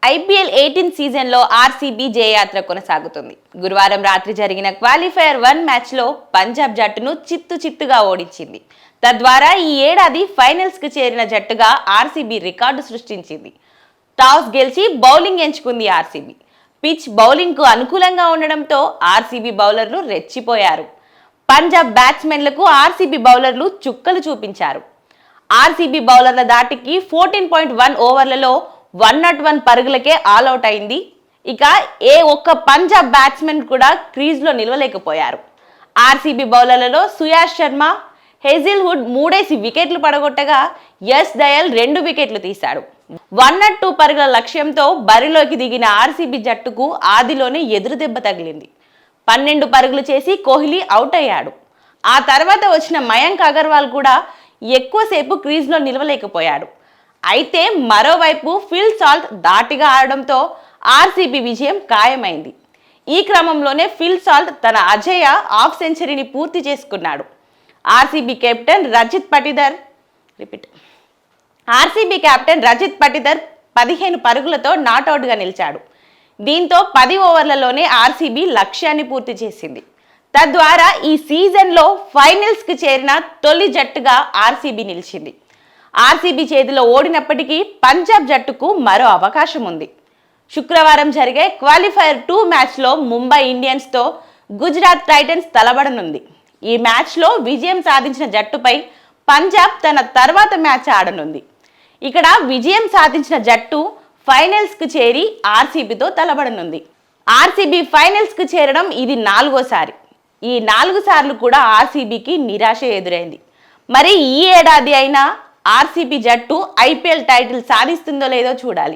IPL 18 సీజన్లో RCB జయయాత్ర కొనసాగుతుంది. గురువారం రాత్రి జరిగిన క్వాలిఫైయర్ 1 మ్యాచ్లో పంజాబ్ జట్టును చిత్తుగా ఓడించింది. తద్వారా ఈ ఏడాది ఫైనల్స్కి చేరిన జట్టుగా ఆర్సీబీ రికార్డు సృష్టించింది. టాస్ గెలిచి బౌలింగ్ ఎంచుకుంది ఆర్సీబీ. పిచ్ బౌలింగ్కు అనుకూలంగా ఉండడంతో ఆర్సీబీ బౌలర్లు రెచ్చిపోయారు. పంజాబ్ బ్యాట్స్మెన్లకు ఆర్సీబీ బౌలర్లు చుక్కలు చూపించారు. ఆర్సీబీ బౌలర్ల దాటికి 14.1 ఓవర్లలో 101 పరుగులకే ఆల్అౌట్ అయింది. ఇక ఏ ఒక్క పంజాబ్ బ్యాట్స్మెన్ కూడా క్రీజ్లో నిలవలేకపోయారు. ఆర్సీబీ బౌలర్లలో సుయాష్ శర్మ, హేజిల్వుడ్ 3 వికెట్లు పడగొట్టగా యశ్ దయాల్ 2 వికెట్లు తీశాడు. 102 పరుగుల లక్ష్యంతో బరిలోకి దిగిన ఆర్సీబీ జట్టుకు ఆదిలోనే ఎదురు దెబ్బ తగిలింది. 12 పరుగులు చేసి కోహ్లీ అవుట్ అయ్యాడు. ఆ తర్వాత వచ్చిన మయాంక్ అగర్వాల్ కూడా ఎక్కువసేపు క్రీజ్లో నిలవలేకపోయాడు. అయితే మరోవైపు ఫిల్ సాల్ట్ ధాటిగా ఆడడంతో ఆర్సీబీ విజయం ఖాయమైంది. ఈ క్రమంలోనే ఫిల్ సాల్ట్ తన అజేయ హాఫ్ సెంచరీని పూర్తి చేసుకున్నాడు. ఆర్సీబీ కెప్టెన్ రజిత్ పటిదర్ 15 పరుగులతో నాట్అవుట్గా నిలిచాడు. దీంతో 10 ఓవర్లలోనే ఆర్సీబీ లక్ష్యాన్ని పూర్తి చేసింది. తద్వారా ఈ సీజన్లో ఫైనల్స్కి చేరిన తొలి జట్టుగా ఆర్సీబీ నిలిచింది. ఆర్సీబీ చేతిలో ఓడినప్పటికీ పంజాబ్ జట్టుకు మరో అవకాశం ఉంది. శుక్రవారం జరిగే క్వాలిఫైయర్ 2 మ్యాచ్లో ముంబై ఇండియన్స్తో గుజరాత్ టైటన్స్ తలబడనుంది. ఈ మ్యాచ్లో విజయం సాధించిన జట్టుపై పంజాబ్ తన తర్వాత మ్యాచ్ ఆడనుంది. ఇక్కడ విజయం సాధించిన జట్టు ఫైనల్స్కు చేరి ఆర్సీబీతో తలబడనుంది. ఆర్సీబీ ఫైనల్స్కు చేరడం ఇది 4వసారి. ఈ 4 సార్లు కూడా ఆర్సీబీకి నిరాశ ఎదురైంది. మరి ఈ ఏడాది అయినా ఆర్సీబీ జట్టు ఐపీఎల్ టైటిల్ సాధిస్తుందో లేదో చూడాలి.